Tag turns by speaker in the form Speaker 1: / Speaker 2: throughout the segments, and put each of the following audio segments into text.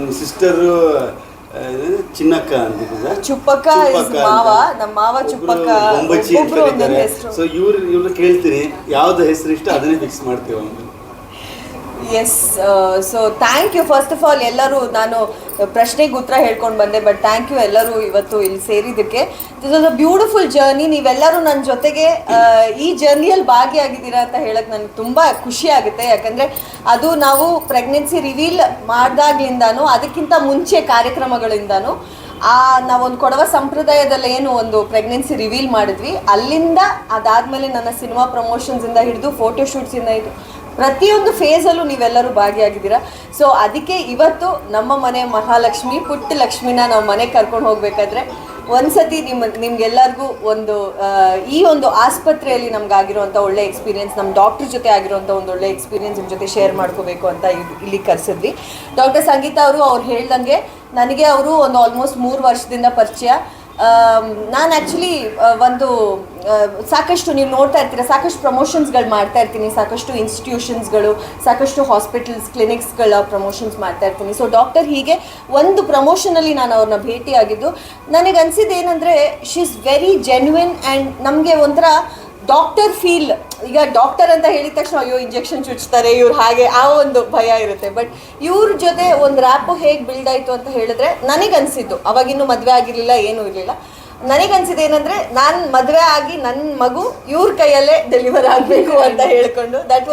Speaker 1: ನನ್ನ ಸಿಸ್ಟರು ಚಿನ್ನಕ್ಕ ಅಂತಿದ್ದ,
Speaker 2: ಚುಪ್ಪಕ್ಕ ಮಾವ, ನಮ್ಮ ಮಾವ ಚುಪ್ಪಕ್ಕ
Speaker 1: ಬೊಂಬಚ್ಚಿ ಅಂತ ಕರೀತಾರೆ. ಸೊ ಇವ್ರು ಕೇಳ್ತೀನಿ ಯಾವ್ದು ಹೆಸರು ಇಷ್ಟ ಅದನ್ನೇ ಫಿಕ್ಸ್ ಮಾಡ್ತೀವಿ ಆಮೇಲೆ.
Speaker 2: Yes, so thank you first of all ಎಲ್ಲರೂ. ನಾನು ಪ್ರಶ್ನೆಗೆ ಉತ್ತರ ಹೇಳ್ಕೊಂಡು ಬಂದೆ, ಬಟ್ ಥ್ಯಾಂಕ್ ಯು ಎಲ್ಲರೂ ಇವತ್ತು ಇಲ್ಲಿ ಸೇರಿದ್ದಕ್ಕೆ. This was a beautiful journey. ನೀವೆಲ್ಲರೂ ನನ್ನ ಜೊತೆಗೆ ಈ ಜರ್ನಿಯಲ್ಲಿ ಭಾಗಿಯಾಗಿದ್ದೀರಾ ಅಂತ ಹೇಳಕ್ಕೆ ನನಗೆ ತುಂಬ ಖುಷಿ ಆಗುತ್ತೆ. ಯಾಕಂದರೆ ಅದು ನಾವು ಪ್ರೆಗ್ನೆನ್ಸಿ ರಿವೀಲ್ ಮಾಡಿದಾಗ್ಲಿಂದಾನು, ಅದಕ್ಕಿಂತ ಮುಂಚೆ ಕಾರ್ಯಕ್ರಮಗಳಿಂದಾನು, ನಾವೊಂದು ಕೊಡವ ಸಂಪ್ರದಾಯದಲ್ಲಿ ಏನು ಒಂದು ಪ್ರೆಗ್ನೆನ್ಸಿ ರಿವೀಲ್ ಮಾಡಿದ್ವಿ, ಅಲ್ಲಿಂದ ಅದಾದಮೇಲೆ ನನ್ನ ಸಿನಿಮಾ ಪ್ರಮೋಷನ್ಸಿಂದ ಹಿಡಿದು ಫೋಟೋಶೂಟ್ಸಿಂದ ಹಿಡಿದು ಪ್ರತಿಯೊಂದು ಫೇಸಲ್ಲೂ ನೀವೆಲ್ಲರೂ ಭಾಗಿಯಾಗಿದ್ದೀರಾ. ಸೊ ಅದಕ್ಕೆ ಇವತ್ತು ನಮ್ಮ ಮನೆ ಮಹಾಲಕ್ಷ್ಮಿ ಪುಟ್ಟ ಲಕ್ಷ್ಮಿನ ನಾವು ಮನೆಗೆ ಕರ್ಕೊಂಡು ಹೋಗಬೇಕಾದ್ರೆ ಒಂದ್ಸತಿ ನಿಮ್ಗೆಲ್ಲರಿಗೂ ಈ ಒಂದು ಆಸ್ಪತ್ರೆಯಲ್ಲಿ ನಮ್ಗಾಗಿರುವಂಥ ಒಳ್ಳೆ ಎಕ್ಸ್ಪೀರಿಯನ್ಸ್, ನಮ್ಮ ಡಾಕ್ಟರ್ ಜೊತೆ ಆಗಿರುವಂಥ ಒಂದು ಒಳ್ಳೆ ಎಕ್ಸ್ಪೀರಿಯನ್ಸ್ ನಿಮ್ಮ ಜೊತೆ ಶೇರ್ ಮಾಡ್ಕೋಬೇಕು ಅಂತ ಇಲ್ಲಿ ಕರೆಸಿದ್ವಿ. ಡಾಕ್ಟರ್ ಸಂಗೀತಾ ಅವ್ರು ಹೇಳ್ದಂಗೆ ನನಗೆ ಅವರು ಒಂದು ಆಲ್ಮೋಸ್ಟ್ 3 ವರ್ಷದಿಂದ ಪರಿಚಯ. ನಾನು ಆ್ಯಕ್ಚುಲಿ ಸಾಕಷ್ಟು ನೀವು ನೋಡ್ತಾ ಇರ್ತೀರ, ಸಾಕಷ್ಟು ಪ್ರಮೋಷನ್ಸ್ಗಳು ಮಾಡ್ತಾ ಇರ್ತೀನಿ, ಸಾಕಷ್ಟು ಇನ್ಸ್ಟಿಟ್ಯೂಷನ್ಸ್ಗಳು, ಸಾಕಷ್ಟು ಹಾಸ್ಪಿಟಲ್ಸ್, ಕ್ಲಿನಿಕ್ಸ್ಗಳ ಪ್ರಮೋಷನ್ಸ್ ಮಾಡ್ತಾ ಇರ್ತೀನಿ. ಸೊ ಡಾಕ್ಟರ್ ಹೀಗೆ ಒಂದು ಪ್ರಮೋಷನಲ್ಲಿ ನಾನು ಅವ್ರನ್ನ ಭೇಟಿಯಾಗಿದ್ದು ನನಗೆ ಅನಿಸಿದ್ದು ಏನಂದರೆ, ಶಿ ಈಸ್ ವೆರಿ ಜೆನ್ಯುನ್ ಆ್ಯಂಡ್ ನಮಗೆ ಒಂಥರ ಡಾಕ್ಟರ್ ಫೀಲ್. ಈಗ ಡಾಕ್ಟರ್ ಅಂತ ಹೇಳಿದ ತಕ್ಷಣ ಅಯ್ಯೋ ಇಂಜೆಕ್ಷನ್ ಚುಚ್ತಾರೆ ಇವ್ರು, ಹಾಗೆ ಆ ಒಂದು ಭಯ ಇರುತ್ತೆ. ಬಟ್ ಇವ್ರ ಜೊತೆ ಒಂದು ರ್ಯಾಪು ಹೇಗೆ ಬಿಲ್ಡ್ ಆಯಿತು ಅಂತ ಹೇಳಿದ್ರೆ ನನಗನ್ಸಿದ್ದು, ಅವಾಗಿನ್ನೂ ಮದುವೆ ಆಗಿರಲಿಲ್ಲ, ಏನೂ ಇರಲಿಲ್ಲ. ನನಗನ್ಸಿದ್ದು ಏನಂದರೆ, ನಾನು ಮದುವೆ ಆಗಿ ನನ್ನ ಮಗು ಇವ್ರ ಕೈಯಲ್ಲೇ ಡೆಲಿವರ್ ಆಗಬೇಕು ಅಂತ ಹೇಳ್ಕೊಂಡು that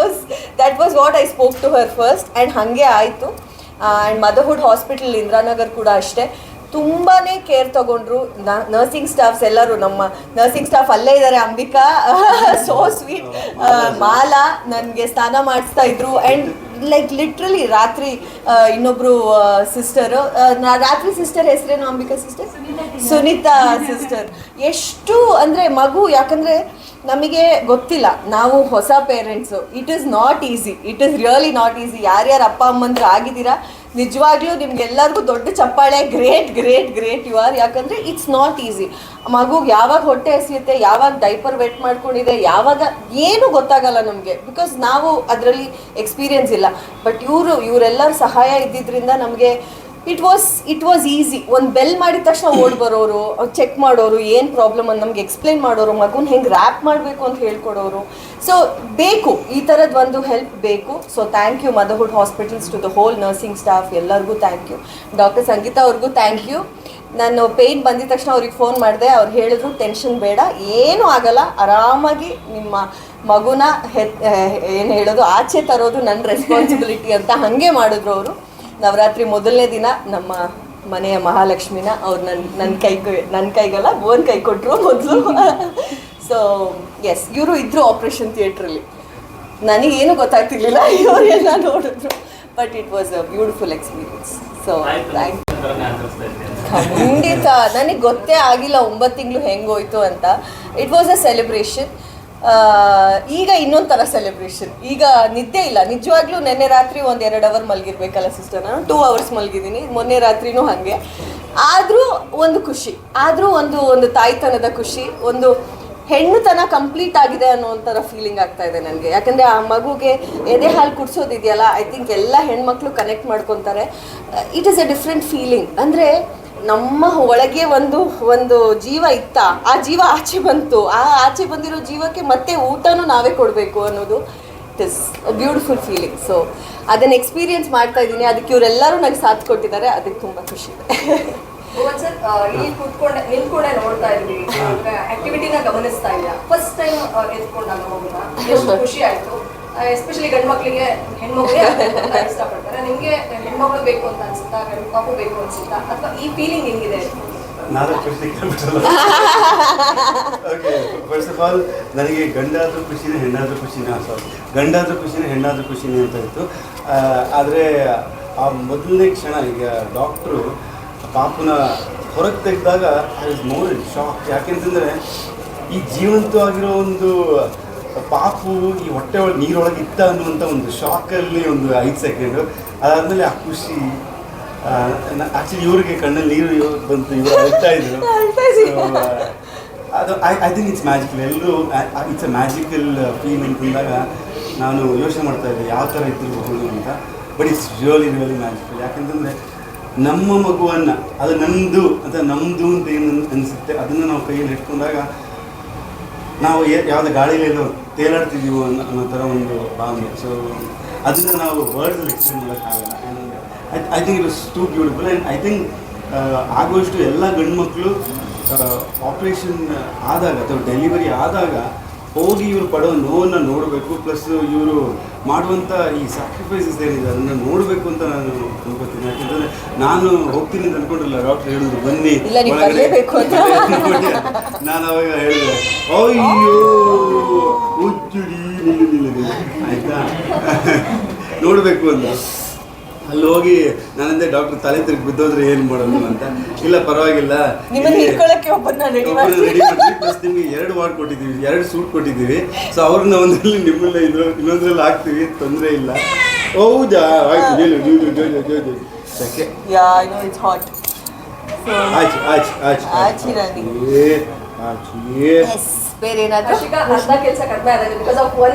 Speaker 2: was what I spoke to her first. And ಹಾಗೆ ಆಯಿತು. ಆ್ಯಂಡ್ ಮದರ್ಹುಡ್ ಹಾಸ್ಪಿಟಲ್ ಇಂದಿರಾನಗರ್ ಕೂಡ ಅಷ್ಟೇ ತುಂಬಾ ಕೇರ್ ತಗೊಂಡ್ರು. ನರ್ಸಿಂಗ್ ಸ್ಟಾಫ್ಸ್ ಎಲ್ಲರೂ, ನಮ್ಮ ನರ್ಸಿಂಗ್ ಸ್ಟಾಫ್ ಅಲ್ಲೇ ಇದ್ದಾರೆ, ಅಂಬಿಕಾ ಸೋ ಸ್ವೀಟ್, ಮಾಲಾ ನನಗೆ ಸ್ನಾನ ಮಾಡಿಸ್ತಾ ಇದ್ರು. ಆ್ಯಂಡ್ ಲೈಕ್ ಲಿಟ್ರಲಿ ರಾತ್ರಿ ಇನ್ನೊಬ್ರು ಸಿಸ್ಟರು, ರಾತ್ರಿ ಸಿಸ್ಟರ್ ಹೆಸರೇನು ಅಂಬಿಕಾ ಸಿಸ್ಟರ್? ಸುನೀತಾ ಸಿಸ್ಟರ್. ಎಷ್ಟು ಅಂದರೆ ಮಗು, ಯಾಕಂದರೆ ನಮಗೆ ಗೊತ್ತಿಲ್ಲ, ನಾವು ಹೊಸ parents, it is not easy, it is really not easy. ಯಾರ್ಯಾರು ಅಪ್ಪ ಅಮ್ಮಂದ್ರು ಆಗಿದ್ದೀರಾ ನಿಜವಾಗ್ಲೂ ನಿಮ್ಗೆಲ್ಲರಿಗೂ ದೊಡ್ಡ ಚಪ್ಪಾಳೆ, great great great you are. ಯಾಕಂದರೆ ಇಟ್ಸ್ ನಾಟ್ ಈಸಿ. ಮಗುಗೆ ಯಾವಾಗ ಹೊಟ್ಟೆ ಹಸಿಯುತ್ತೆ, ಯಾವಾಗ ಡೈಪರ್ ವೆಟ್ ಮಾಡ್ಕೊಂಡಿದೆ, ಯಾವಾಗ ಏನೂ ಗೊತ್ತಾಗಲ್ಲ ನಮಗೆ, ಬಿಕಾಸ್ ನಾವು ಅದರಲ್ಲಿ ಎಕ್ಸ್ಪೀರಿಯನ್ಸ್ ಇಲ್ಲ. ಬಟ್ ಇವರೆಲ್ಲರ ಸಹಾಯ ಇದ್ದಿದ್ದರಿಂದ ನಮಗೆ ಇಟ್ ವಾಸ್ ಈಸಿ. ಒಂದು ಬೆಲ್ ಮಾಡಿದ ತಕ್ಷಣ ಓಡ್ ಬರೋರು, ಚೆಕ್ ಮಾಡೋರು, ಏನು ಪ್ರಾಬ್ಲಮ್ ಅಂತ ನಮ್ಗೆ ಎಕ್ಸ್ಪ್ಲೈನ್ ಮಾಡೋರು, ಮಗುನ ಹೆಂಗೆ ರ್ಯಾಪ್ ಮಾಡಬೇಕು ಅಂತ ಹೇಳ್ಕೊಡೋರು. ಸೊ ಬೇಕು, ಈ ಥರದ್ದು ಒಂದು ಹೆಲ್ಪ್ ಬೇಕು. So thank you Motherhood hospitals, to the whole nursing staff ಎಲ್ಲರಿಗೂ ಥ್ಯಾಂಕ್ ಯು. ಡಾಕ್ಟರ್ ಸಂಗೀತಾ ಅವ್ರಿಗೂ ಥ್ಯಾಂಕ್ ಯು. ನಾನು ಪೇಯ್ನ್ ಬಂದಿದ ತಕ್ಷಣ ಅವ್ರಿಗೆ ಫೋನ್ ಮಾಡಿದೆ, ಅವ್ರು ಹೇಳಿದ್ರು ಟೆನ್ಷನ್ ಬೇಡ, ಏನೂ ಆಗಲ್ಲ, ಆರಾಮಾಗಿ ನಿಮ್ಮ ಮಗುನ ಏನು ಹೇಳೋದು ಆಚೆ ತರೋದು ನನ್ನ ರೆಸ್ಪಾನ್ಸಿಬಿಲಿಟಿ ಅಂತ ಹಾಗೆ ಮಾಡಿದ್ರು ಅವರು. ನವರಾತ್ರಿ ಮೊದಲನೇ ದಿನ ನಮ್ಮ ಮನೆಯ ಮಹಾಲಕ್ಷ್ಮಿನ ಅವ್ರು ನನ್ನ ಕೈಗಲ್ಲ ಭುವನ್ ಕೈ ಕೊಟ್ಟರು ಮೊದಲು. ಸೊ ಎಸ್, ಇವರು ಇದ್ದರು ಆಪ್ರೇಷನ್ ಥಿಯೇಟ್ರಲ್ಲಿ, ನನಗೇನು ಗೊತ್ತಾಗ್ತಿರ್ಲಿಲ್ಲ, ಇವರೆಲ್ಲ ನೋಡಿದ್ರು. But it was a beautiful experience. So thank you. ಖಂಡಿತ ನನಗೆ ಗೊತ್ತೇ ಆಗಿಲ್ಲ 9 ತಿಂಗಳು ಹೆಂಗೋಯ್ತು ಅಂತ. It was a celebration. ಈಗ ಇನ್ನೊಂದು ಥರ ಸೆಲೆಬ್ರೇಷನ್. ಈಗ ನಿದ್ದೆ ಇಲ್ಲ, ನಿಜವಾಗ್ಲೂ ನೆನ್ನೆ ರಾತ್ರಿ 1-2 ಅವರ್ ಮಲಗಿರ್ಬೇಕಲ್ಲ ಸಿಸ್ಟರ್, ನಾನು 2 ಅವರ್ಸ್ ಮಲಗಿದ್ದೀನಿ, ಮೊನ್ನೆ ರಾತ್ರಿನೂ ಹಾಗೆ. ಆದರೂ ಒಂದು ಖುಷಿ, ಆದರೂ ಒಂದು ತಾಯ್ತನದ ಖುಷಿ, ಒಂದು ಹೆಣ್ಣುತನ ಕಂಪ್ಲೀಟ್ ಆಗಿದೆ ಅನ್ನೋ ಒಂಥರ ಫೀಲಿಂಗ್ ಆಗ್ತಾ ಇದೆ ನನಗೆ. ಯಾಕಂದರೆ ಆ ಮಗುಗೆ ಎದೆ ಹಾಲು ಕುಡಿಸೋದಿದೆಯಲ್ಲ, ಐ ಥಿಂಕ್ ಎಲ್ಲ ಹೆಣ್ಮಕ್ಳು ಕನೆಕ್ಟ್ ಮಾಡ್ಕೊತಾರೆ. It is a different feeling. ಅಂದರೆ ನಮ್ಮ ಒಳಗೆ ಒಂದು ಜೀವ ಇತ್ತ, ಆ ಜೀವ ಆಚೆ ಬಂತು, ಆ ಆಚೆ ಬಂದಿರೋ ಜೀವಕ್ಕೆ ಮತ್ತೆ ಊಟನೂ ನಾವೇ ಕೊಡಬೇಕು ಅನ್ನೋದು it is a beautiful feeling. So ಅದನ್ನು ಎಕ್ಸ್ಪೀರಿಯನ್ಸ್ ಮಾಡ್ತಾ ಇದ್ದೀನಿ. ಅದಕ್ಕೆ ಇವರೆಲ್ಲರೂ ನನಗೆ ಸಾಥ್ ಕೊಟ್ಟಿದ್ದಾರೆ, ಅದಕ್ಕೆ ತುಂಬ ಖುಷಿ ಇದೆ.
Speaker 3: ಸರ್, ಇಲ್ಲಿ ನಿಂತ್ಕೊಂಡೆ ನೋಡ್ತಾ ಇದ್ವಿ, ಆಕ್ಟಿವಿಟಿನ ಗಮನಿಸ್ತಾ ಇಲ್ಲ. ಫಸ್ಟ್ ಟೈಮ್ ಎತ್ಕೊಂಡಾಗ ಮಗುನ ಎಷ್ಟು ಖುಷಿ ಆಯ್ತು. ಎಸ್ಪೆಷಲಿ ಗಂಡು ಮಕ್ಕಳಿಗೆ ಹೆಣ್ಮಗುಗೆ ಇಷ್ಟಪಡ್ತಾರೆ. ನಿಮಗೆ ಹೆಣ್ಮಗಳು ಬೇಕು ಅಂತ ಅನ್ಸುತ್ತಾ, ಗಂಡು ಮಗು ಬೇಕು ಅನ್ಸುತ್ತಾ, ಅಥವಾ ಈ ಫೀಲಿಂಗ್ ಹೆಂಗಿದೆ?
Speaker 1: ಫಸ್ಟ್ ಆಫ್ ಆಲ್ ನನಗೆ ಗಂಡಾದ್ರೂ ಖುಷಿನೇ ಹೆಣ್ಣಾದ್ರೂ ಖುಷಿನೇ, ಗಂಡಾದ್ರೂ ಖುಷಿನೇ ಹೆಣ್ಣಾದ್ರೂ ಖುಷಿನೇ ಅಂತ ಇತ್ತು. ಆದರೆ ಆ ಮೊದಲನೇ ಕ್ಷಣ, ಈಗ ಡಾಕ್ಟ್ರು ಪಾಪುನ ಹೊರಗೆ ತೆಗೆದಾಗ I was more in shock. ಯಾಕೆಂತಂದರೆ ಈ ಜೀವಂತವಾಗಿರೋ ಒಂದು ಪಾಪು ಈ ಹೊಟ್ಟೆ ಒಳಗೆ ನೀರೊಳಗೆ ಇತ್ತ ಅನ್ನುವಂಥ ಒಂದು ಶಾಕಲ್ಲಿ ಒಂದು 5 ಸೆಕೆಂಡು. ಅದಾದಮೇಲೆ ಆ ಖುಷಿ, ಆ್ಯಕ್ಚುಲಿ ಇವ್ರಿಗೆ ಕಣ್ಣಲ್ಲಿ ನೀರು ಬಂತು, ಇವರು ಅಳ್ತಾ ಇದ್ರು. ಅದು ಐ ಥಿಂಕ್ ಇಟ್ಸ್ ಮ್ಯಾಜಿಕಲ್. ಎಲ್ಲರೂ ಇಟ್ಸ್ ಅ ಮ್ಯಾಜಿಕಲ್ ಫೀಲ್ ಅಂತಂದಾಗ ನಾನು ಯೋಚನೆ ಮಾಡ್ತಾಯಿದ್ದೆ ಯಾವ ಥರ ಇದ್ದಿರಬಹುದು ಅಂತ. But it's really magical. ಯಾಕೆಂತಂದರೆ ನಮ್ಮ ಮಗುವನ್ನು ಅದು ನಮ್ಮದು ಅಂತ ನಮ್ಮದು ಅಂತ ಏನು ಅನಿಸುತ್ತೆ ಅದನ್ನು ನಾವು ಕೈಯಲ್ಲಿ ಇಟ್ಕೊಂಡಾಗ ನಾವು ಯಾವುದೇ ಗಾಳಿಲೆಲ್ಲೋ ತೇಲಾಡ್ತಿದ್ದೀವೋ ಅನ್ನೋ ಥರ ಒಂದು ಭಾವನೆ. ಸೊ ಅದನ್ನು ನಾವು ವರ್ಡ್ಸಲ್ಲಿ ಎಕ್ಸ್ಪ್ಲೇನ್ ಮಾಡೋಕ್ಕಾಗಲ್ಲ. I think it was two beautiful. And I think ಆಗುವಷ್ಟು ಎಲ್ಲ ಗಂಡು ಮಕ್ಕಳು ಆಪ್ರೇಷನ್ ಆದಾಗ ಅಥವಾ ಡೆಲಿವರಿ ಆದಾಗ ಹೋಗಿ ಇವರು ಪಡೋ ನೋವನ್ನು ನೋಡಬೇಕು. ಪ್ಲಸ್ ಇವರು ಮಾಡುವಂಥ ಈ ಸ್ಯಾಕ್ರಿಫೈಸಸ್ ಏನಿದೆ ಅದನ್ನು ನೋಡಬೇಕು ಅಂತ ನಾನು ಅನ್ಕೋತೀನಿ. ಯಾಕೆಂದರೆ ನಾನು ಹೋಗ್ತೀನಿ ಅಂತ ಅಂದ್ಕೊಂಡಿಲ್ಲ. ಡಾಕ್ಟರ್ ಹೇಳಿದ್ರು ಬನ್ನಿ
Speaker 2: ಇಲ್ಲ, ನೀವು ಬರ್ಲೇಬೇಕು ಅಂತ.
Speaker 1: ನಾನು ಅವಾಗ ಹೇಳಿದೆ ಅಯ್ಯೋ ಹುಚ್ಚುಡಿ ಆಯಿತಾ ನೋಡಬೇಕು ಅಂತ. ಅಲ್ಲಿ ಹೋಗಿ ನಾನಂದೆ ಡಾಕ್ಟರ್ ತಲೆ ತಿರುಗಿ ಬಿದ್ದೋದ್ರೆ ಏನು ಮಾಡೋದು ಅಂತ. ಇಲ್ಲ ಪರವಾಗಿಲ್ಲ,
Speaker 2: ನಿಮ್ಮನ್ನ ಹಿಡ್ಕೊಳ್ಳೋಕ್ಕೆ ಒಬ್ಬರನ್ನ ರೆಡಿ ಮಾಡಿ
Speaker 1: ಪ್ಲಸ್ ನಿಮಗೆ 2 ವಾರ್ಡ್ ಕೊಟ್ಟಿದ್ದೀವಿ, 2 ಸೂಟ್ ಕೊಟ್ಟಿದ್ದೀವಿ. ಸೊ ಅವ್ರನ್ನ ಒಂದರಲ್ಲಿ ನಿಮ್ಮನ್ನ ಇನ್ನೊಂದ್ರಲ್ಲಿ ಹಾಕ್ತೀವಿ, ತೊಂದರೆ ಇಲ್ಲ. ಹೌದಾ ಆಯ್ತು ಸಕ್ಕೆ
Speaker 2: yeah I know it's hot.
Speaker 1: ಆಚೆ ಆಚೆ ಆಚೆ
Speaker 2: ಆಚೆ ರಾಣಿ.
Speaker 1: ಆಚೆ
Speaker 2: ಎಸ್ ಬೇರೆ ಏನಾದರೂ
Speaker 3: ಅರ್ಷಿಕಾ ಅರ್ಧ ಕೆಲಸ ಕಡಿಮೆ ಆಗಿದೆ ಬಿಕಾಸ್ ಆಫ್ ಒನ್